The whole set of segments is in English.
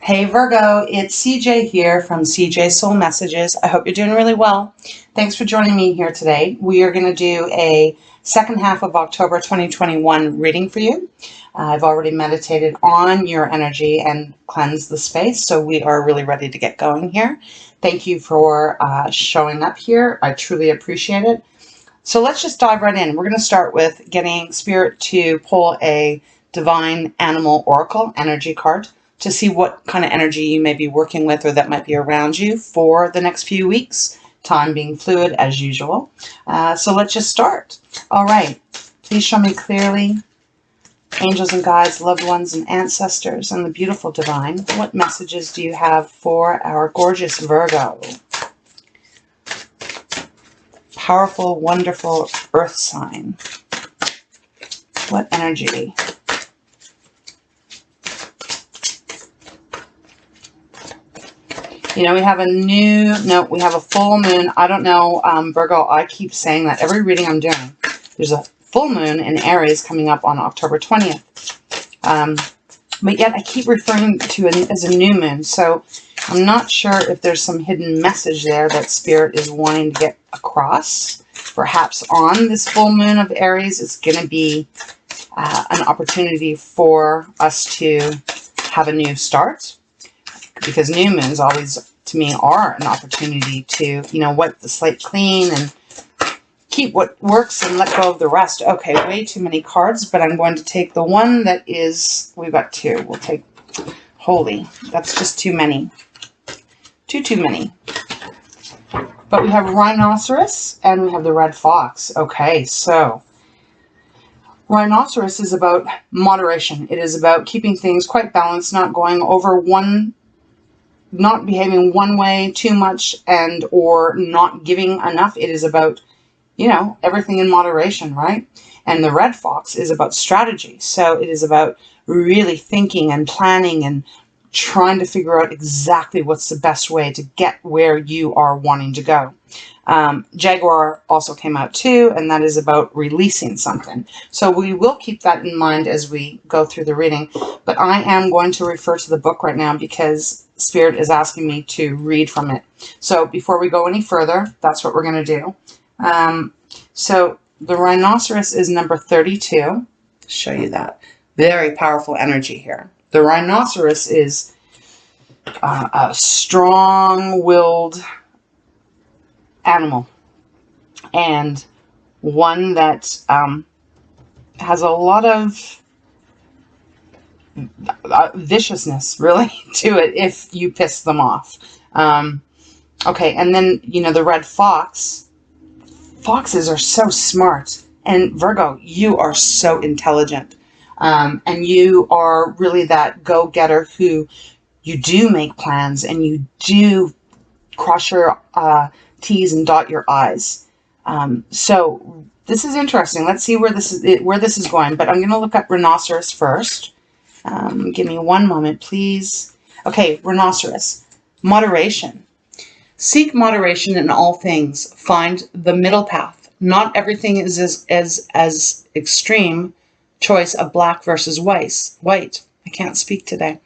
Hey Virgo, it's CJ here from CJ Soul Messages. I hope you're doing really well. Thanks for joining me here today. We are going to do a second half of October 2021 reading for you. I've already meditated on your energy and cleansed the space, so we are really ready to get going here. Thank you for showing up here. I truly appreciate it. So let's just dive right in. We're going to start with getting Spirit to pull a Divine Animal Oracle energy card to see what kind of energy you may be working with or that might be around you for the next few weeks, time being fluid as usual. So let's just start. All right, please show me clearly, angels and guides, loved ones and ancestors, and the beautiful divine, what messages do you have for our gorgeous Virgo? Powerful, wonderful earth sign. What energy? You know, we have we have a full moon. I don't know, Virgo, I keep saying that every reading I'm doing. There's a full moon in Aries coming up on October 20th. But yet I keep referring to it as a new moon. So I'm not sure if there's some hidden message there that Spirit is wanting to get across. Perhaps on this full moon of Aries, it's going to be an opportunity for us to have a new start. Because new moons always, to me, are an opportunity to, you know, wipe the slate clean and keep what works and let go of the rest. Okay, way too many cards, but I'm going to take the one that is, we've got two. We'll take, holy, that's just too many. Too many. But we have rhinoceros and we have the red fox. Okay, so rhinoceros is about moderation. It is about keeping things quite balanced, not going over not behaving one way too much and or not giving enough. It is about, you know, everything in moderation, right? And the red fox is about strategy. So it is about really thinking and planning and trying to figure out exactly what's the best way to get where you are wanting to go. Jaguar also came out too, and that is about releasing something. So we will keep that in mind as we go through the reading. But I am going to refer to the book right now because Spirit is asking me to read from it. So before we go any further, that's what we're going to do. So the rhinoceros is number 32. Show you that. Very powerful energy here. The rhinoceros is a strong-willed animal and one that has a lot of viciousness really to it if you piss them off. Okay, and then, you know, the red fox. Foxes are so smart, and Virgo, you are so intelligent, and you are really that go-getter who you do make plans and you do cross your T's and dot your I's. So this is interesting. Let's see where this is going. But I'm going to look up rhinoceros first. Give me one moment, please. Okay, rhinoceros. Moderation. Seek moderation in all things. Find the middle path. Not everything is as extreme choice of black versus white. I can't speak today.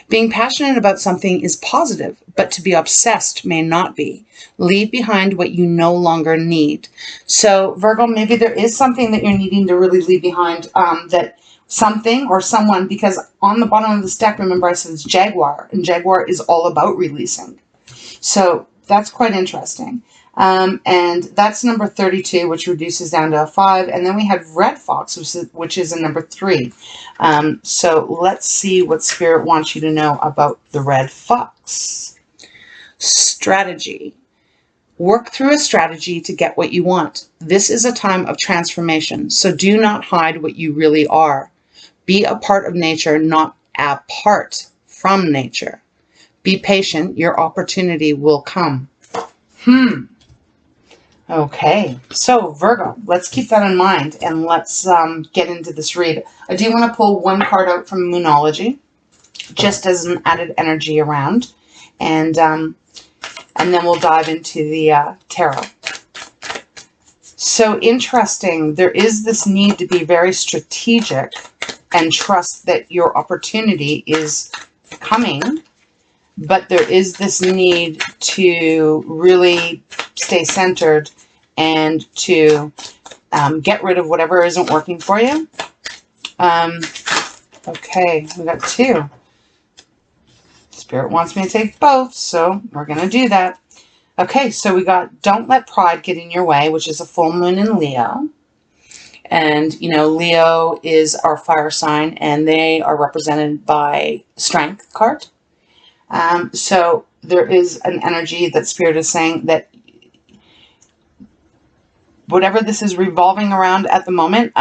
Being passionate about something is positive, but to be obsessed may not be. Leave behind what you no longer need. So, Virgo, maybe there is something that you're needing to really leave behind, that something or someone, because on the bottom of this deck, remember I said it's Jaguar, and Jaguar is all about releasing. So that's quite interesting. And that's number 32, which reduces down to a 5. And then we have Red Fox, which is a number 3. So let's see what Spirit wants you to know about the Red Fox. Strategy. Work through a strategy to get what you want. This is a time of transformation, so do not hide what you really are. Be a part of nature, not apart from nature. Be patient. Your opportunity will come. Okay, so Virgo, let's keep that in mind and let's get into this read. I do want to pull one card out from Moonology, just as an added energy around, and then we'll dive into the tarot. So interesting, there is this need to be very strategic and trust that your opportunity is coming but there is this need to really stay centered and to get rid of whatever isn't working for you. Okay, we got 2. Spirit wants me to take both, so we're going to do that. Okay, so we got don't let pride get in your way, which is a full moon in Leo. And, you know, Leo is our fire sign, and they are represented by Strength card. So there is an energy that Spirit is saying that whatever this is revolving around at the moment,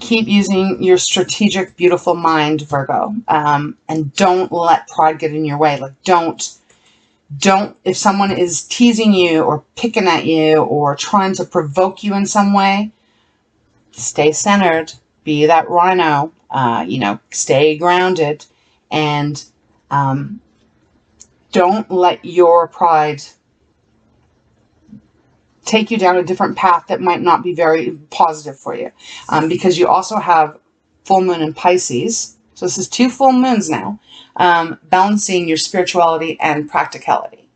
keep using your strategic, beautiful mind, Virgo, and don't let pride get in your way. Like, don't, if someone is teasing you or picking at you or trying to provoke you in some way, stay centered, be that rhino, you know, stay grounded, and don't let your pride take you down a different path that might not be very positive for you. Because you also have full moon in Pisces. So this is 2 full moons now, balancing your spirituality and practicality.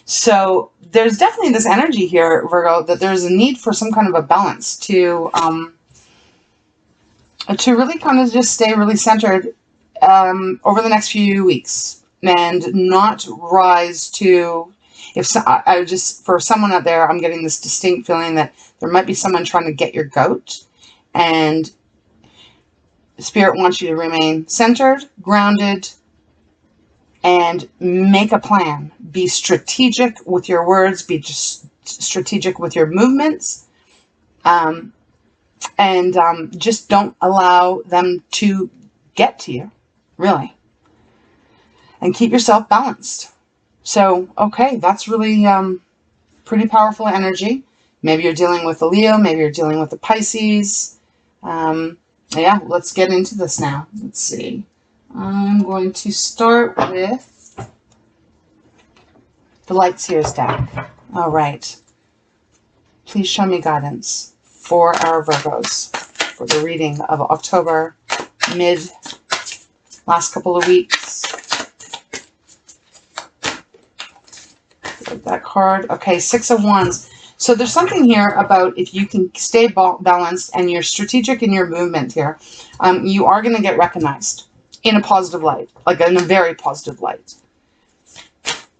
So there's definitely this energy here, Virgo, that there's a need for some kind of a balance to really kind of just stay really centered over the next few weeks and not rise to... I just, for someone out there, I'm getting this distinct feeling that there might be someone trying to get your goat, and Spirit wants you to remain centered, grounded, and make a plan. Be strategic with your words, be just strategic with your movements, and just don't allow them to get to you, really. And keep yourself balanced. So, okay, that's really pretty powerful energy. Maybe you're dealing with the Leo, maybe you're dealing with the Pisces. Yeah, let's get into this now. Let's see. I'm going to start with the Light Seers deck. All right. Please show me guidance for our Virgos for the reading of October, last couple of weeks. That card. Okay, 6 of Wands. So there's something here about if you can stay balanced and you're strategic in your movement here, you are going to get recognized in a positive light, like in a very positive light.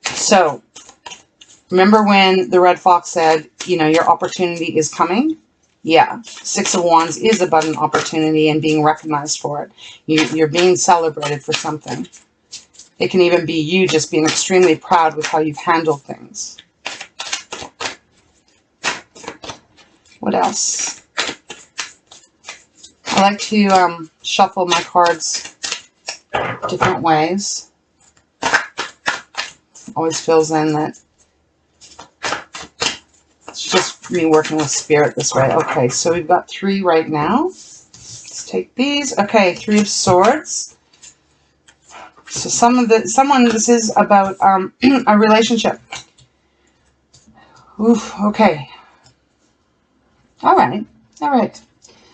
So remember when the Red Fox said, you know, your opportunity is coming? Yeah, 6 of Wands is about an opportunity and being recognized for it. You're being celebrated for something. It can even be you just being extremely proud with how you've handled things. What else? I like to shuffle my cards different ways. Always feels in that it's just me working with Spirit this way. Okay, so we've got 3 right now. Let's take these. Okay, 3 of Swords. So this is about a relationship. Oof, okay. All right.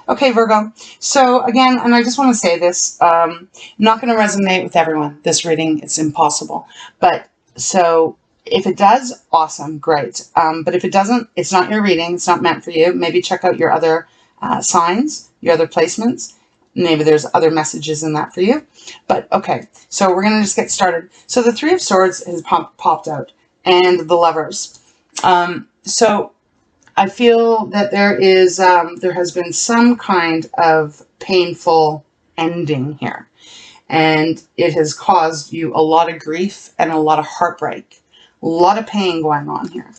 Okay, Virgo. So again, and I just want to say this, not going to resonate with everyone, this reading. It's impossible. But so if it does, awesome, great. But if it doesn't, it's not your reading. It's not meant for you. Maybe check out your other signs, your other placements. Maybe there's other messages in that for you. But okay, so we're going to just get started. So the 3 of Swords has popped out, and the Lovers. So I feel that there has been some kind of painful ending here. And it has caused you a lot of grief and a lot of heartbreak. A lot of pain going on here.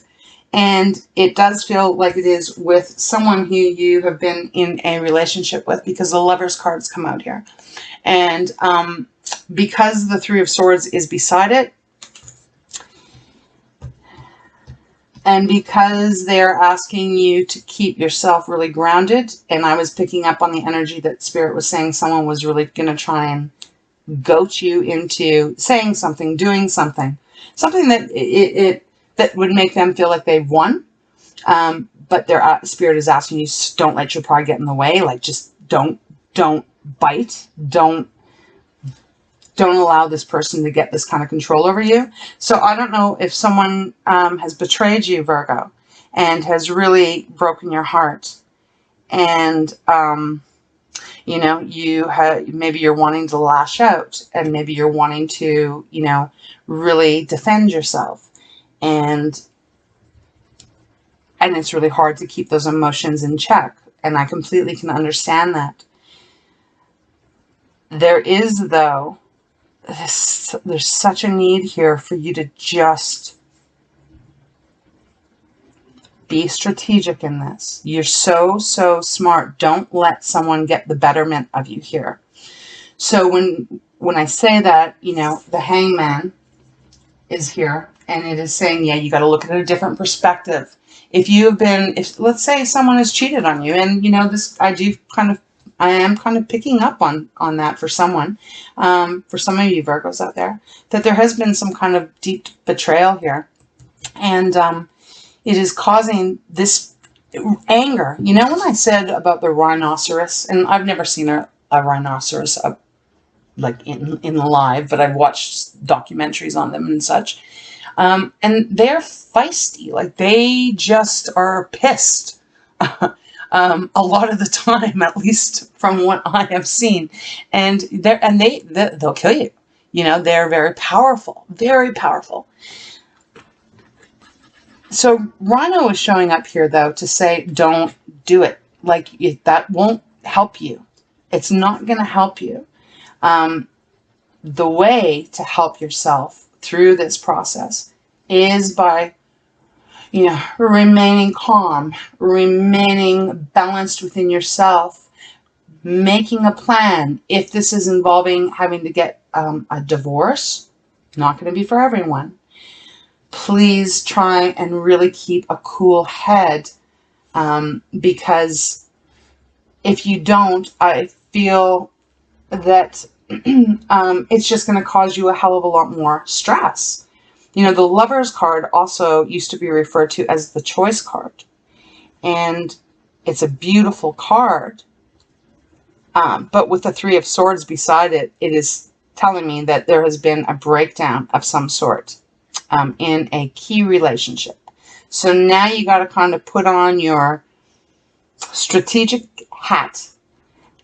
And it does feel like it is with someone who you have been in a relationship with, because the Lovers cards come out here. And because the 3 of Swords is beside it, and because they're asking you to keep yourself really grounded, and I was picking up on the energy that Spirit was saying someone was really going to try and goat you into saying something, doing something. Something that that would make them feel like they've won. But their Spirit is asking you, don't let your pride get in the way. Like, just don't bite. Don't don't allow this person to get this kind of control over you. So I don't know if someone has betrayed you, Virgo, and has really broken your heart. And, you know, maybe you're wanting to lash out, and maybe you're wanting to, you know, really defend yourself. And it's really hard to keep those emotions in check. And I completely can understand that. There is, though, there's such a need here for you to just be strategic in this. You're so smart. Don't let someone get the betterment of you here. So when I say that, you know, the Hangman is here, and it is saying, yeah, you got to look at a different perspective. If let's say someone has cheated on you, and you know, I am kind of picking up on that for someone, for some of you Virgos out there, that there has been some kind of deep betrayal here. And it is causing this anger. You know, when I said about the rhinoceros, and I've never seen a rhinoceros like in live, but I've watched documentaries on them and such. And they're feisty, like they just are pissed. A lot of the time, at least from what I have seen, and they'll kill you. You know, they're very powerful, very powerful. So Rhino is showing up here, though, to say, don't do it. Like, that won't help you. It's not going to help you. The way to help yourself through this process is by, you know, remaining calm, remaining balanced within yourself, making a plan. If this is involving having to get a divorce, not going to be for everyone. Please try and really keep a cool head, because if you don't, I feel that it's just going to cause you a hell of a lot more stress. You know, the Lover's card also used to be referred to as the Choice card, and it's a beautiful card, but with the Three of Swords beside it, it is telling me that there has been a breakdown of some sort in a key relationship. So now you got to kind of put on your strategic hat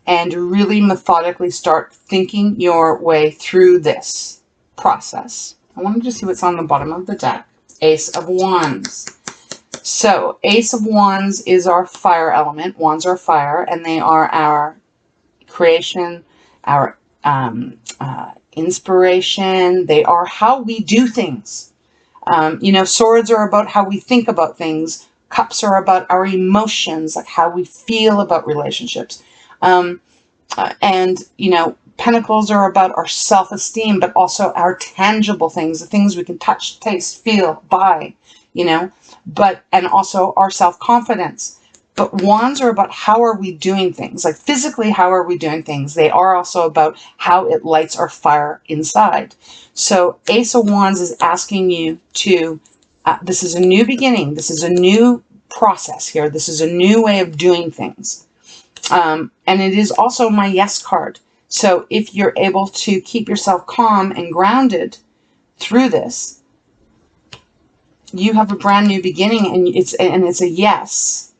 and really methodically start thinking your way through this process. I wanted to see what's on the bottom of the deck. Ace of Wands. So Ace of Wands is our fire element. Wands are fire, and they are our creation, our inspiration. They are how we do things. You know, swords are about how we think about things. Cups are about our emotions, like how we feel about relationships. And, you know, pentacles are about our self-esteem, but also our tangible things, the things we can touch, taste, feel, buy, you know, and also our self-confidence. But wands are about how are we doing things, like physically, how are we doing things? They are also about how it lights our fire inside. So Ace of Wands is asking you to, this is a new beginning. This is a new process here. This is a new way of doing things. And it is also my yes card. So if you're able to keep yourself calm and grounded through this, you have a brand new beginning, and it's a yes.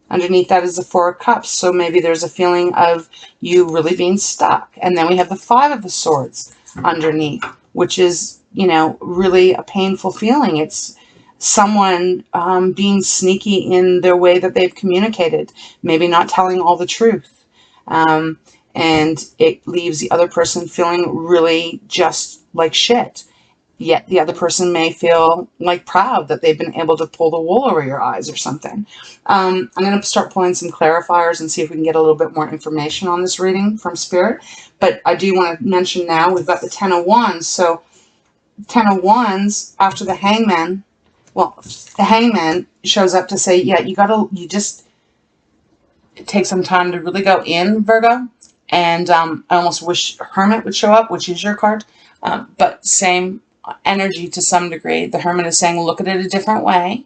Underneath that is the Four of Cups. So maybe there's a feeling of you really being stuck. And then we have the Five of Swords underneath, which is, you know, really a painful feeling. It's someone being sneaky in their way that they've communicated, maybe not telling all the truth. And it leaves the other person feeling really just like shit. Yet the other person may feel like proud that they've been able to pull the wool over your eyes or something. I'm going to start pulling some clarifiers and see if we can get a little bit more information on this reading from Spirit. But I do want to mention now we've got the Ten of Wands. So Ten of Wands after the Hangman, well, the Hangman shows up to say, yeah, you just take some time to really go in, Virgo. And I almost wish Hermit would show up, which is your card. But same energy to some degree. The Hermit is saying, look at it a different way.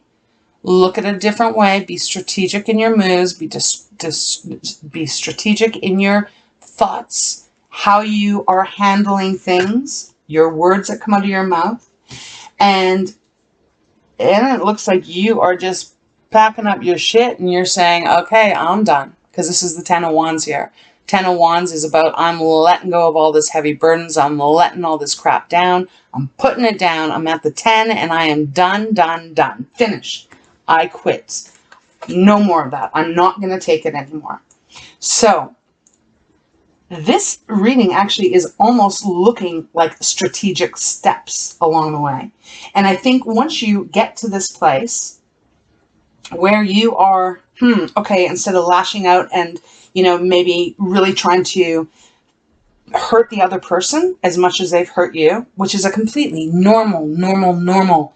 Look at it a different way. Be strategic in your moves. Be strategic in your thoughts. how you are handling things, your words that come out of your mouth. And it looks like you are just packing up your shit and you're saying, okay, I'm done. Because this is the 10 of Wands here. 10 of Wands is about, I'm letting go of all this heavy burdens. I'm letting all this crap down. I'm putting it down. I'm at the 10 and I am done, done, done. Finished. I quit. No more of that. I'm not going to take it anymore. So this reading actually is almost looking like strategic steps along the way. And I think once you get to this place where you are, okay, instead of lashing out and, you know, maybe really trying to hurt the other person as much as they've hurt you, which is a completely normal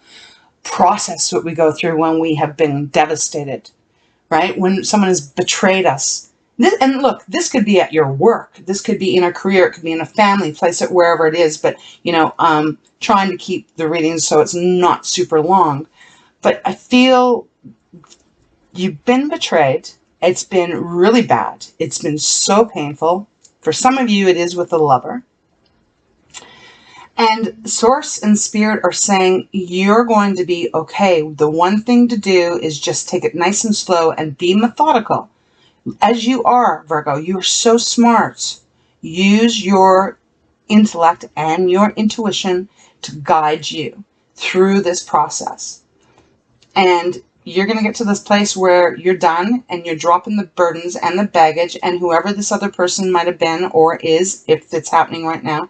process that we go through when we have been devastated, right? When someone has betrayed us. And look, this could be at your work. This could be in a career. It could be in a family, place it wherever it is. But, you know, trying to keep the readings so it's not super long. But I feel you've been betrayed. It's been really bad. It's been so painful. For some of you, it is with a lover. And Source and Spirit are saying you're going to be okay. The one thing to do is just take it nice and slow and be methodical. As you are, Virgo, you're so smart. Use your intellect and your intuition to guide you through this process. And you're going to get to this place where you're done and you're dropping the burdens and the baggage, and whoever this other person might have been or is, if it's happening right now,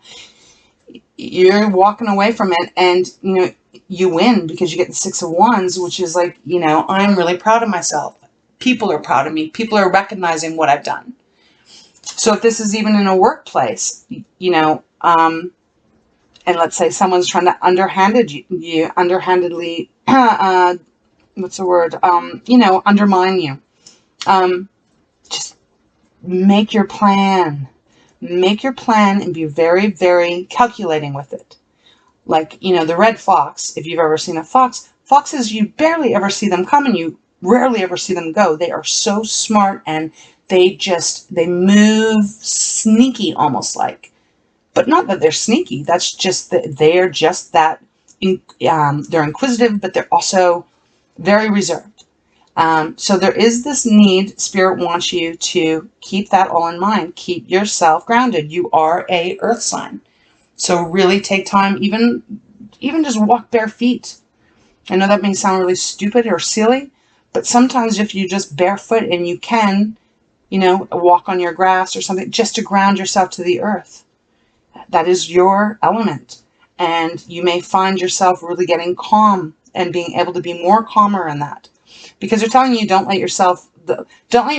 you're walking away from it, and, you know, you win because you get the 6 of Wands, which is like, you know, I'm really proud of myself. People are proud of me. People are recognizing what I've done. So if this is even in a workplace, you know, and let's say someone's trying to underhandedly, what's the word? You know, undermine you. Just make your plan. Make your plan and be very, very calculating with it. Like, you know, the red fox, if you've ever seen a fox, foxes, you barely ever see them come and you rarely ever see them go. They are so smart and they move sneaky almost like. But not that they're sneaky. That's just that they're just that, they're inquisitive, but they're also very reserved. So there is this need. Spirit wants you to keep that all in mind. Keep yourself grounded. You are a earth sign. So really take time, even just walk bare feet. I know that may sound really stupid or silly, but sometimes if you just barefoot and you can, you know, walk on your grass or something, just to ground yourself to the earth. That is your element. And you may find yourself really getting calm and being able to be more calmer in that. Because they're telling you, don't let your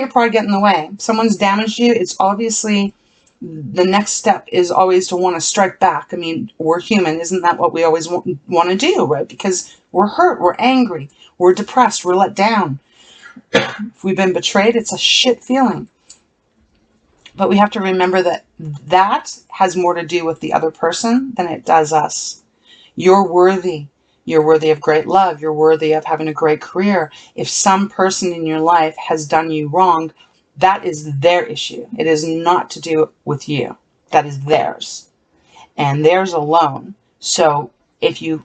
pride get in the way. If someone's damaged you, it's obviously the next step is always to want to strike back. I mean, we're human. Isn't that what we always want to do, right? Because we're hurt, we're angry, we're depressed, we're let down. If we've been betrayed, it's a shit feeling. But we have to remember that that has more to do with the other person than it does us. You're worthy. You're worthy of great love. You're worthy of having a great career. If some person in your life has done you wrong, that is their issue. It is not to do with you. That is theirs. And theirs alone. So if you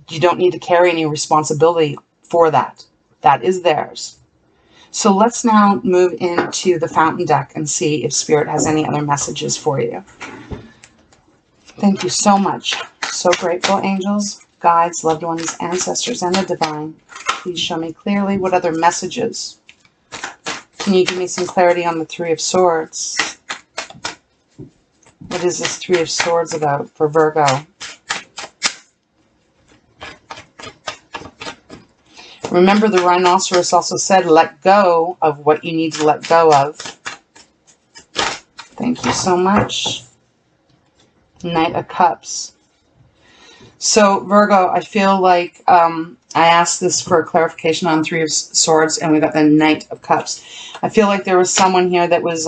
don't need to carry any responsibility for that. That is theirs. So let's now move into the fountain deck and see if Spirit has any other messages for you. Thank you so much. So grateful, angels, guides, loved ones, ancestors, and the divine. Please show me clearly what other messages. Can you give me some clarity on the 3 of Swords? What is this 3 of Swords about for Virgo? Remember, the rhinoceros also said, let go of what you need to let go of. Thank you so much. Knight of Cups. So, Virgo, I feel like I asked this for a clarification on 3 of Swords, and we got the Knight of Cups. I feel like there was someone here that was,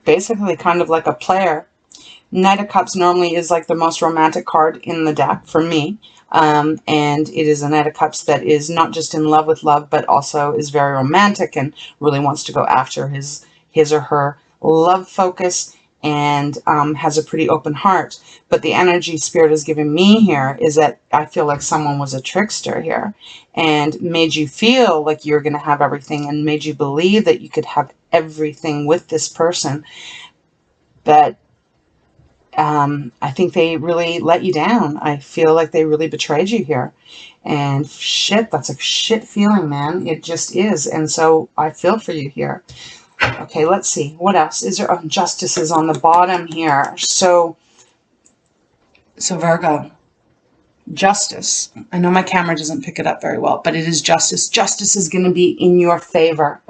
basically kind of like a player. Knight of Cups normally is like the most romantic card in the deck for me. And it is a Knight of Cups that is not just in love with love, but also is very romantic and really wants to go after his or her love focus, and has a pretty open heart. But the energy Spirit is giving me here is that I feel like someone was a trickster here and made you feel like you're going to have everything and made you believe that you could have everything with this person. But I think they really let you down. I feel like they really betrayed you here. And shit, that's a shit feeling, man. It just is. And so I feel for you here. Okay, let's see. What else? Is there justices on the bottom here? So Virgo, justice. I know my camera doesn't pick it up very well, but it is justice. Justice is going to be in your favor.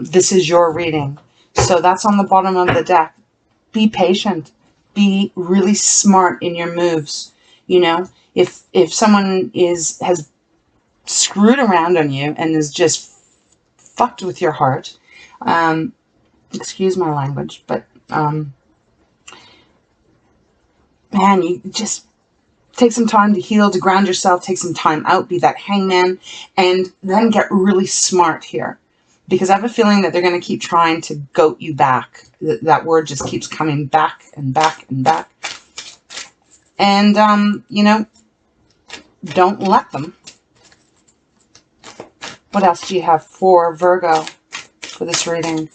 This is your reading. So that's on the bottom of the deck. Be patient. Be really smart in your moves. You know, if someone has screwed around on you and is just fucked with your heart, excuse my language, but man, you just take some time to heal, to ground yourself, take some time out, be that hangman, and then get really smart here. Because I have a feeling that they're going to keep trying to goat you back. That word just keeps coming back and back and back. And, you know, don't let them. What else do you have for Virgo for this reading?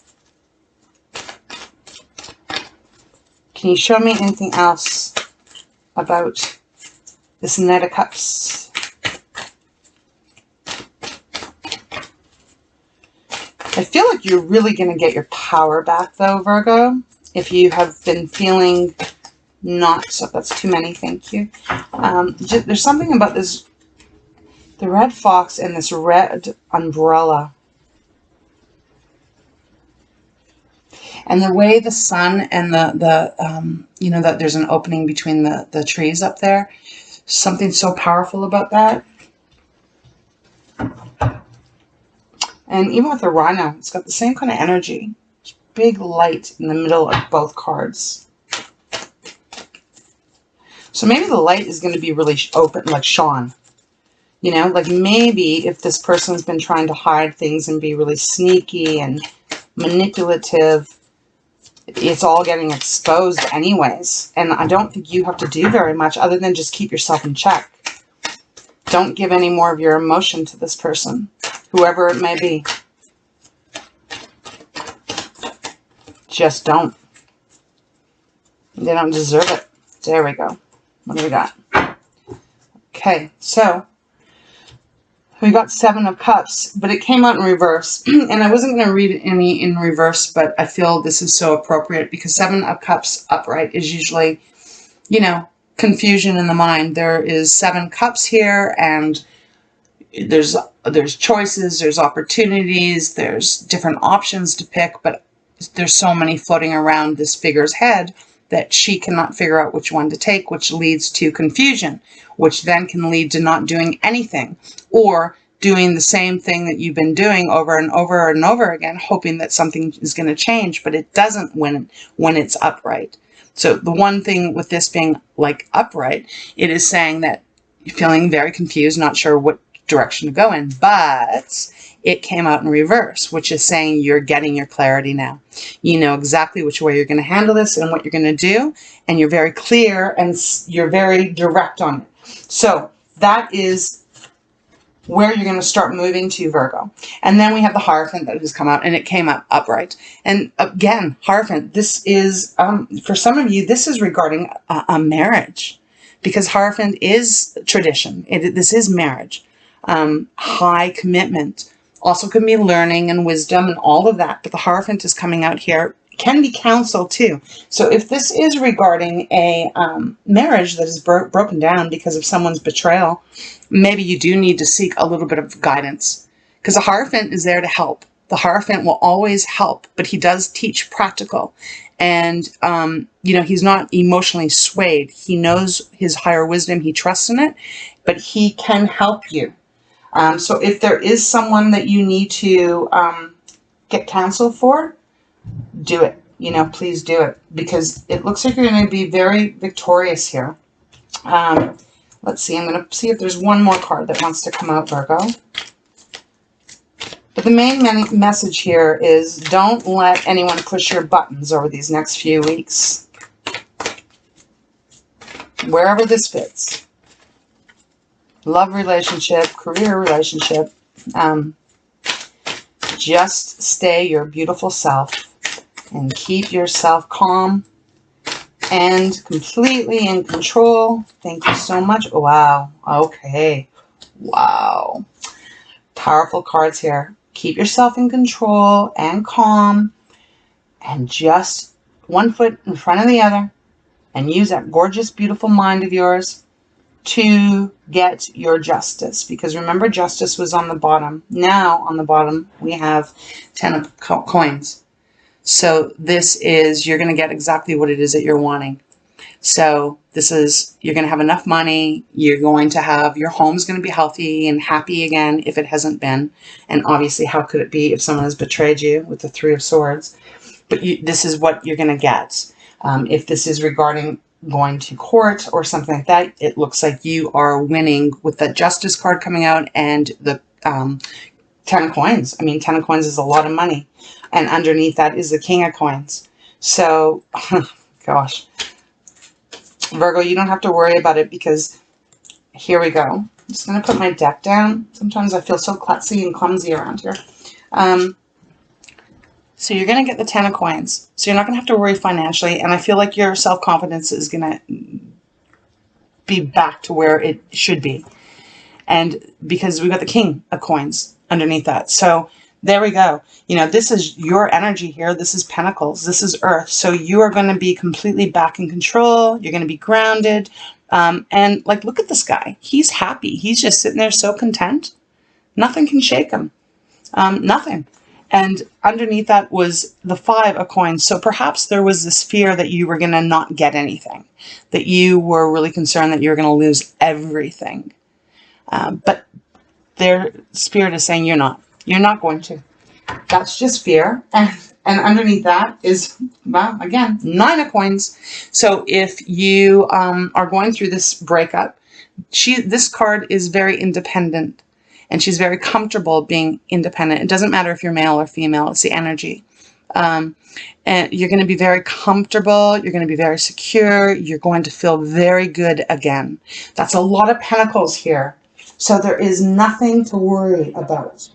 Can you show me anything else about this Knight of Cups? I feel like you're really going to get your power back, though, Virgo. If you have been feeling not, so that's too many, thank you. There's something about this, the red fox and this red umbrella. And the way the sun and you know, that there's an opening between the trees up there. Something so powerful about that. And even with the rhino, it's got the same kind of energy. Big light in the middle of both cards. So maybe the light is going to be really open, like Sean. You know, like maybe if this person's been trying to hide things and be really sneaky and manipulative, it's all getting exposed anyways. And I don't think you have to do very much other than just keep yourself in check. Don't give any more of your emotion to this person, whoever it may be. Just don't. They don't deserve it. There we go. What do we got? Okay, so we got Seven of Cups, but it came out in reverse. And I wasn't going to read any in reverse, but I feel this is so appropriate because Seven of Cups upright is usually, you know, confusion in the mind. There is 7 cups here, and there's choices, there's opportunities, there's different options to pick, but there's so many floating around this figure's head that she cannot figure out which one to take, which leads to confusion, which then can lead to not doing anything or doing the same thing that you've been doing over and over and over again, hoping that something is going to change, but it doesn't when it's upright. So the one thing with this being like upright, it is saying that you're feeling very confused, not sure what direction to go in, but it came out in reverse, which is saying you're getting your clarity now. You know exactly which way you're going to handle this and what you're going to do, and you're very clear and you're very direct on it. So that is where you're going to start moving to, Virgo. And then we have the Hierophant that has come out, and it came out upright. And again, Hierophant, this is, for some of you, this is regarding a marriage, because Hierophant is tradition. This is marriage. High commitment. Also can be learning and wisdom and all of that, but the Hierophant is coming out here. Can be counsel too. So if this is regarding a marriage that is broken down because of someone's betrayal, maybe you do need to seek a little bit of guidance, because the Hierophant is there to help. The Hierophant will always help, but he does teach practical. And, you know, he's not emotionally swayed. He knows his higher wisdom. He trusts in it, but he can help you. So if there is someone that you need to get counsel for, do it. you know, please do it, because it looks like you're going to be very victorious here. Let's see. I'm going to see if there's one more card that wants to come out, Virgo. But the main message here is don't let anyone push your buttons over these next few weeks. Wherever this fits. Love relationship, career relationship. Just stay your beautiful self and keep yourself calm and completely in control. Thank you so much. Wow. Okay. Wow. Powerful cards here. Keep yourself in control and calm and just one foot in front of the other and use that gorgeous, beautiful mind of yours to get your justice. Because remember, justice was on the bottom. Now on the bottom, we have 10 of coins. So this is, you're going to get exactly what it is that you're wanting. So this is, you're going to have enough money. You're going to have, your home's going to be healthy and happy again if it hasn't been. And obviously, how could it be if someone has betrayed you with the 3 of Swords? But this is what you're going to get. If this is regarding going to court or something like that, it looks like you are winning with that Justice card coming out and the 10 of coins. I mean, 10 of coins is a lot of money. And underneath that is the King of coins. So, gosh. Virgo, you don't have to worry about it, because here we go. I'm just going to put my deck down. Sometimes I feel so klutzy and clumsy around here. So you're going to get the 10 of coins. So you're not going to have to worry financially. And I feel like your self-confidence is going to be back to where it should be. And because we got the King of coins underneath that. So there we go. You know, this is your energy here. This is Pentacles. This is Earth. So you are going to be completely back in control. You're going to be grounded. And like, look at this guy. He's happy. He's just sitting there so content. Nothing can shake him. Nothing. And underneath that was the 5 of coins. So perhaps there was this fear that you were going to not get anything. That you were really concerned that you were going to lose everything. But their spirit is saying you're not. You're not going to. That's just fear. And underneath that is, well, again, 9 of coins. So if you are going through this breakup, this card is very independent. And she's very comfortable being independent. It doesn't matter if you're male or female. It's the energy. And you're going to be very comfortable. You're going to be very secure. You're going to feel very good again. That's a lot of pentacles here. So there is nothing to worry about.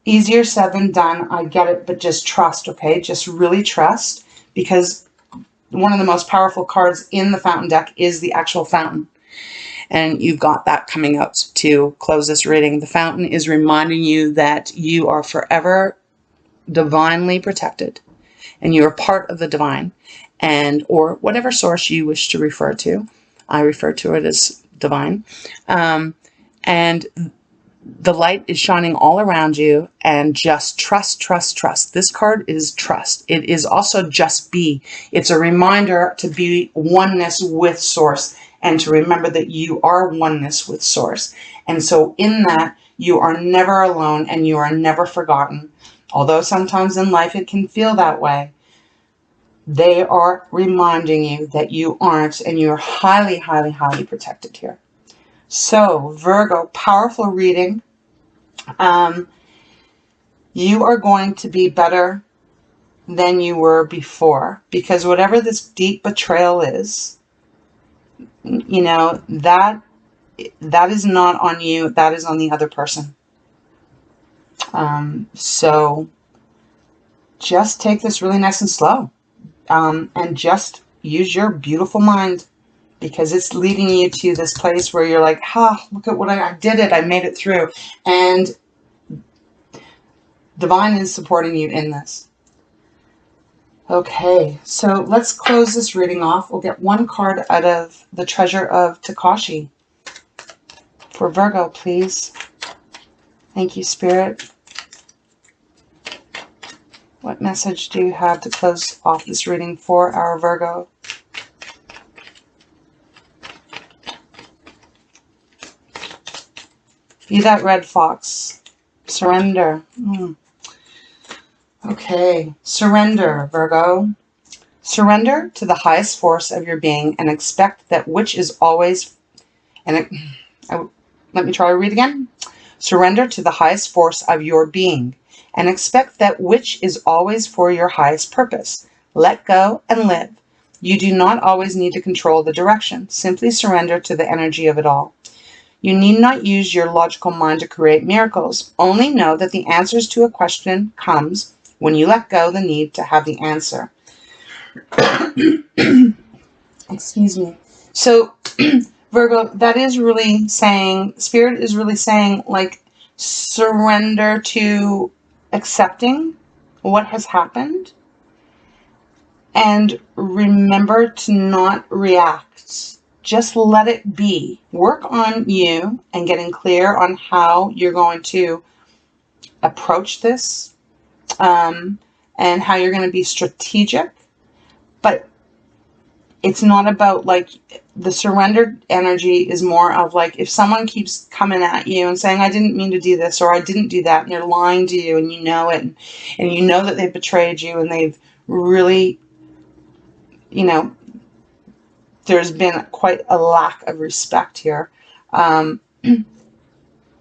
Easier said than done. I get it, but just trust, okay? Just really trust, because one of the most powerful cards in the Fountain deck is the actual Fountain. And you've got that coming out to close this reading. The Fountain is reminding you that you are forever divinely protected. And you are part of the divine. And or whatever source you wish to refer to. I refer to it as divine. And the light is shining all around you, and just trust, trust, trust. This card is trust. It is also just be. It's a reminder to be oneness with Source, and to remember that you are oneness with Source. And so in that, you are never alone and you are never forgotten. Although sometimes in life it can feel that way. They are reminding you that you aren't, and you're highly, highly, highly protected here. So, Virgo, powerful reading. You are going to be better than you were before, because whatever this deep betrayal is, you know, that is not on you. That is on the other person. So just take this really nice and slow, and just use your beautiful mind. Because it's leading you to this place where you're like, look at what I did it. I made it through. And Divine is supporting you in this. Okay, so let's close this reading off. We'll get one card out of the Treasure of Tikashi. For Virgo, please. Thank you, Spirit. What message do you have to close off this reading for our Virgo? Be that red fox. Surrender. Okay. Surrender, Virgo. Surrender to the highest force of your being and expect that which is always, let me try to read again. Surrender to the highest force of your being and expect that which is always for your highest purpose. Let go and live. You do not always need to control the direction. Simply surrender to the energy of it all. You need not use your logical mind to create miracles. Only know that the answers to a question comes when you let go the need to have the answer. Excuse me. So, Virgo, that is really saying, Spirit is really saying, like, surrender to accepting what has happened and remember to not react. Just let it be. Work on you and getting clear on how you're going to approach this, and how you're going to be strategic. But it's not about, like, the surrendered energy is more of, like, if someone keeps coming at you and saying, I didn't mean to do this, or I didn't do that, and they're lying to you and you know it, and you know that they've betrayed you and they've really, you know, there's been quite a lack of respect here.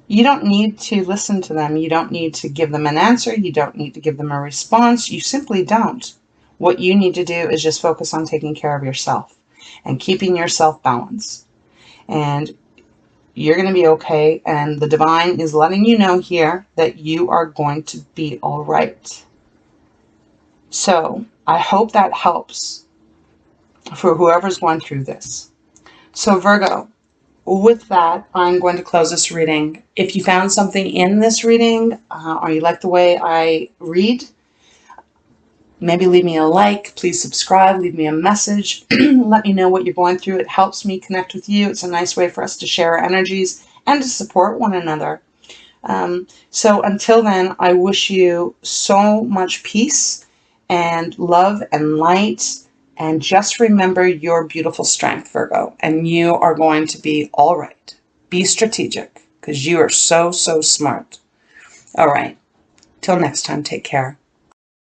You don't need to listen to them. You don't need to give them an answer. You don't need to give them a response. You simply don't. What you need to do is just focus on taking care of yourself and keeping yourself balanced. And you're going to be okay. And the divine is letting you know here that you are going to be all right. So I hope that helps for whoever's going through this. So Virgo, with that, I'm going to close this reading. If you found something in this reading, or you like the way I read, maybe leave me a like, please subscribe, leave me a message, let me know what you're going through. It helps me connect with you. It's a nice way for us to share our energies and to support one another. So until then, I wish you so much peace and love and light. And just remember your beautiful strength, Virgo, and you are going to be all right. Be strategic because you are so, so smart. All right. Till next time, take care.